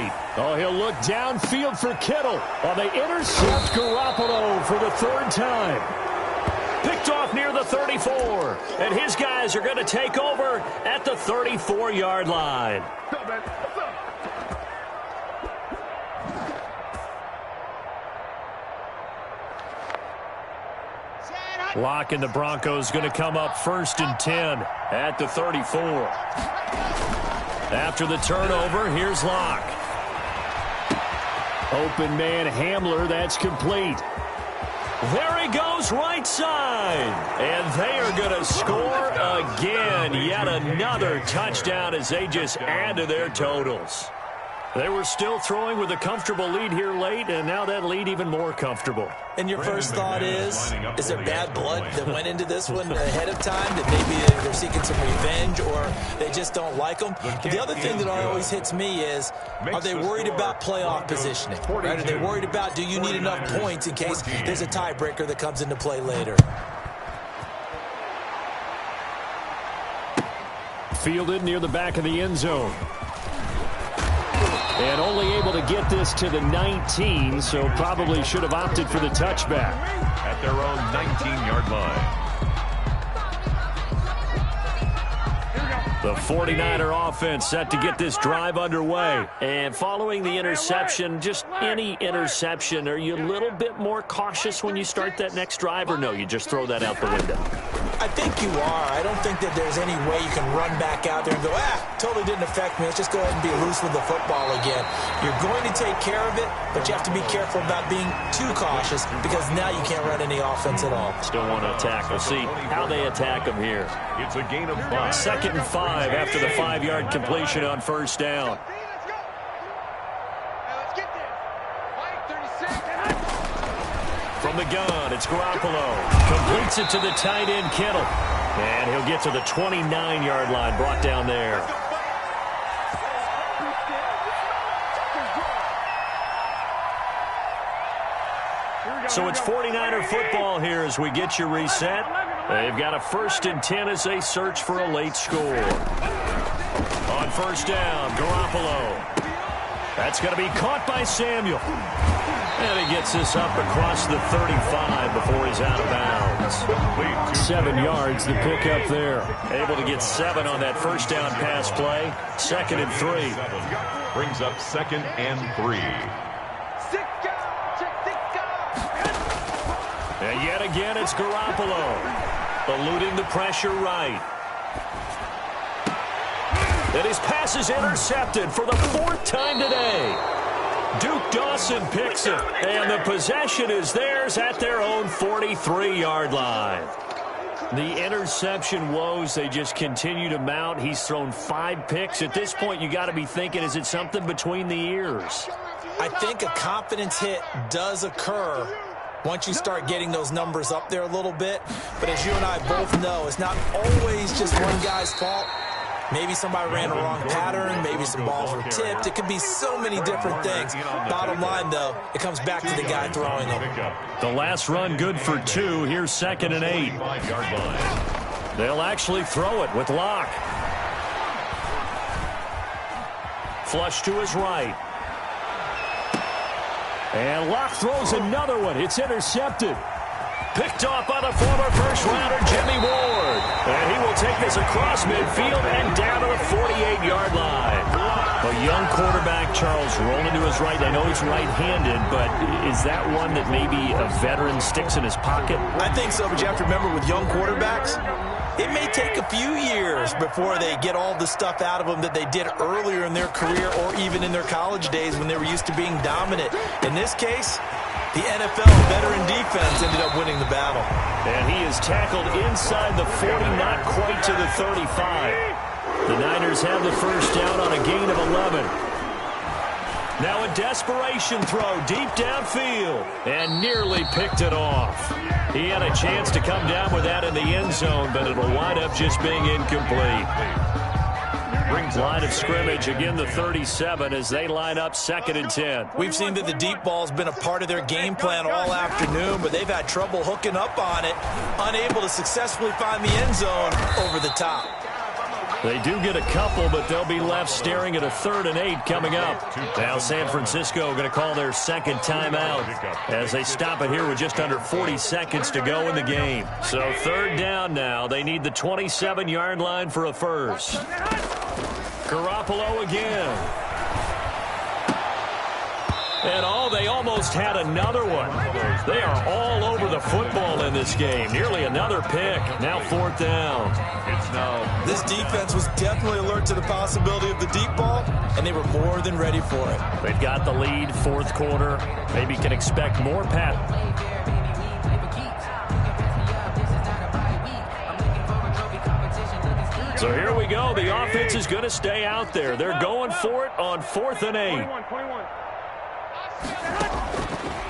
complete. Oh, he'll look downfield for Kittle. Well, they intercept Garoppolo for the third time. Picked off near the 34. And his guys are going to take over at the 34-yard line. Lock and the Broncos going to come up 1st and 10 at the 34. After the turnover, here's Lock. Open man Hamler, that's complete. There he goes, right side. And they are going to score again. Yet another touchdown as they just add to their totals. They were still throwing with a comfortable lead here late, and now that lead even more comfortable. And your first thought is there bad blood that went into this one ahead of time, that maybe they're seeking some revenge or they just don't like them? The other thing that always hits me is, are they worried about playoff positioning? Right? Are they worried about, do you need enough points in case there's a tiebreaker that comes into play later? Fielded near the back of the end zone. And only able to get this to the 19, so probably should have opted for the touchback. At their own 19-yard line. The 49er offense set to get this drive underway. And following the interception, just any interception, are you a little bit more cautious when you start that next drive, or no, you just throw that out the window? I think you are. I don't think that there's any way you can run back out there and go, totally didn't affect me. Let's just go ahead and be loose with the football again. You're going to take care of it, but you have to be careful about being too cautious because now you can't run any offense at all. Still want to attack. We'll see how they attack them here. It's a gain of 5. 2nd and 5 after the 5-yard completion on 1st down. From the gun, it's Garoppolo. Completes it to the tight end, Kittle. And he'll get to the 29-yard line, brought down there. So it's 49er football here as we get you reset. They've got a 1st and 10 as they search for a late score. On 1st down, Garoppolo. That's going to be caught by Samuel. And he gets this up across the 35 before he's out of bounds. 7 yards, the pick up there. Able to get 7 on that 1st down pass play. 2nd and 3. Brings up 2nd and 3. And yet again, it's Garoppolo. Eluding the pressure right. And his pass is intercepted for the 4th time today. Duke Dawson picks it, and the possession is theirs at their own 43-yard line. The interception woes, they just continue to mount. He's thrown 5 picks. At this point, you got to be thinking, is it something between the ears? I think a confidence hit does occur once you start getting those numbers up there a little bit. But as you and I both know, it's not always just one guy's fault. Maybe somebody ran a wrong pattern. Maybe some balls were tipped. It could be so many different things. Bottom line, though, it comes back to the guy throwing them. The last run good for 2. Here's 2nd and 8. They'll actually throw it with Lock. Flush to his right. And Lock throws another one. It's intercepted. Picked off by the former first-rounder Jimmy Ward. And he will take this across midfield and down to the 48-yard line. A young quarterback, Charles, rolling to his right. I know he's right-handed, but is that one that maybe a veteran sticks in his pocket? I think so, but you have to remember with young quarterbacks, it may take a few years before they get all the stuff out of them that they did earlier in their career or even in their college days when they were used to being dominant. In this case, the NFL veteran defense ended up winning the battle. And he is tackled inside the 40, not quite to the 35. The Niners have the first down on a gain of 11. Now a desperation throw deep downfield and nearly picked it off. He had a chance to come down with that in the end zone, but it'll wind up just being incomplete. Line of scrimmage, again the 37 as they line up 2nd and 10. We've seen that the deep ball's been a part of their game plan all afternoon, but they've had trouble hooking up on it, unable to successfully find the end zone over the top. They do get a couple, but they'll be left staring at a 3rd and 8 coming up. Now San Francisco going to call their second timeout as they stop it here with just under 40 seconds to go in the game. So 3rd down now. They need the 27-yard line for a first. Garoppolo again. And they almost had another one. They are all over the football in this game. Nearly another pick. Now 4th down. This defense was definitely alert to the possibility of the deep ball, and they were more than ready for it. They've got the lead, 4th quarter. Maybe can expect more pass. So here we go. The offense is going to stay out there. They're going for it on 4th and 8.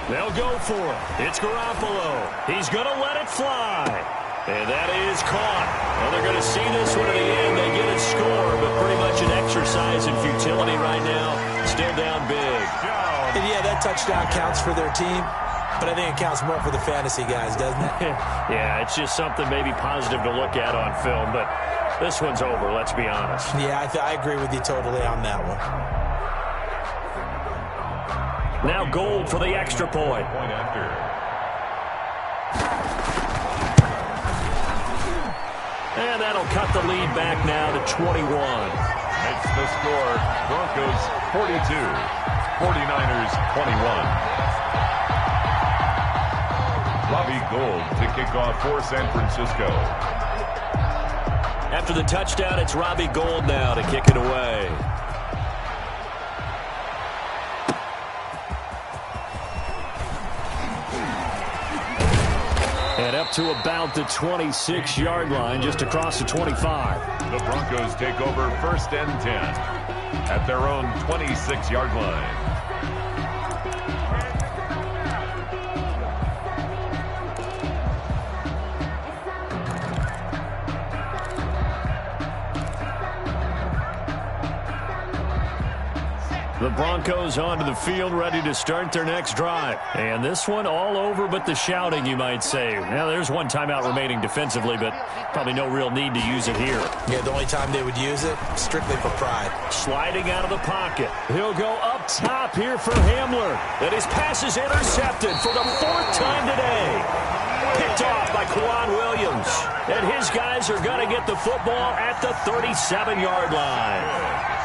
They'll go for it. It's Garoppolo. He's going to let it fly. And that is caught. Well, they're going to see this one to the end. They get a score, but pretty much an exercise in futility right now. Still down big. And yeah, that touchdown counts for their team, but I think it counts more for the fantasy guys, doesn't it? Yeah, it's just something maybe positive to look at on film, but this one's over, let's be honest. Yeah, I agree with you totally on that one. Now Gold for the extra point. And that'll cut the lead back now to 21. Makes the score Broncos 42, 49ers 21. Robbie Gold to kick off for San Francisco. After the touchdown, it's Robbie Gold now to kick it away. And up to about the 26-yard line, just across the 25. The Broncos take over 1st and 10 at their own 26-yard line. The Broncos onto the field, ready to start their next drive. And this one all over but the shouting, you might say. Now, there's one timeout remaining defensively, but probably no real need to use it here. Yeah, the only time they would use it, strictly for pride. Sliding out of the pocket. He'll go up top here for Hamler. And his pass is intercepted for the 4th time today. Picked off by Quan Williams. And his guys are going to get the football at the 37-yard line.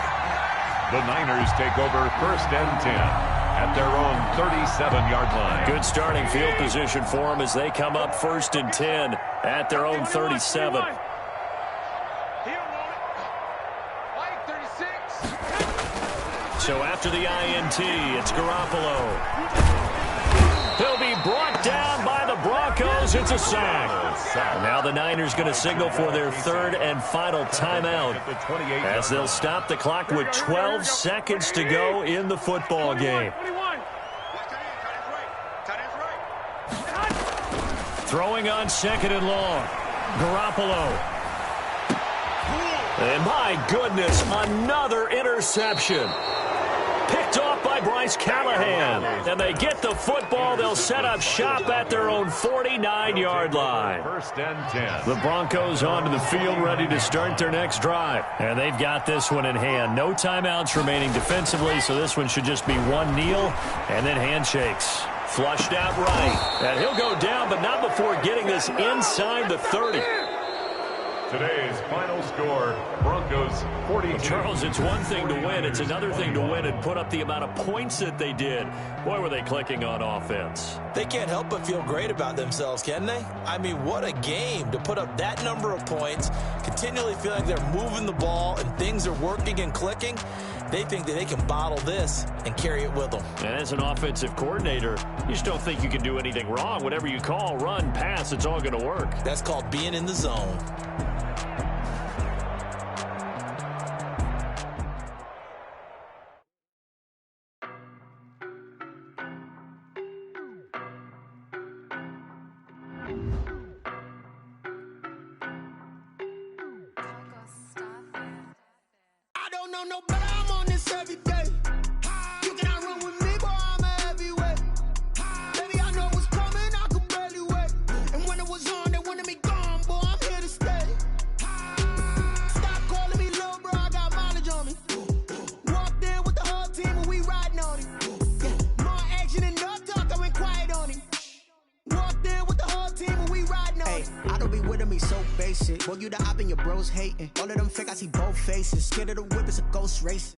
The Niners take over 1st and 10 at their own 37-yard line. Good starting field position for them as they come up 1st and 10 at their own 37. So after the INT, it's Garoppolo. He'll be brought down by the Broncos. It's a sack. Now the Niners going to signal for their 3rd and final timeout as they'll stop the clock with 12 seconds to go in the football game. Throwing on 2nd and long. Garoppolo. And my goodness, another interception. Picked off by Bryce Callahan. And they get the football. They'll set up shop at their own 49-yard line. 1st and 10. The Broncos onto the field, ready to start their next drive. And they've got this one in hand. No timeouts remaining defensively, so this one should just be one kneel and then handshakes. Flushed out right. And he'll go down, but not before getting this inside the 30. Today's final score, Broncos 42. Charles, it's one thing to win. It's another thing to win and put up the amount of points that they did. Boy, were they clicking on offense. They can't help but feel great about themselves, can they? I mean, what a game to put up that number of points, continually feeling they're moving the ball and things are working and clicking. They think that they can bottle this and carry it with them. And as an offensive coordinator, you just don't think you can do anything wrong. Whatever you call, run, pass, it's all going to work. That's called being in the zone. Calling me to me so basic. Boy, you the op and your bros hating. All of them fake, I see both faces. Scared of the whip, it's a ghost race.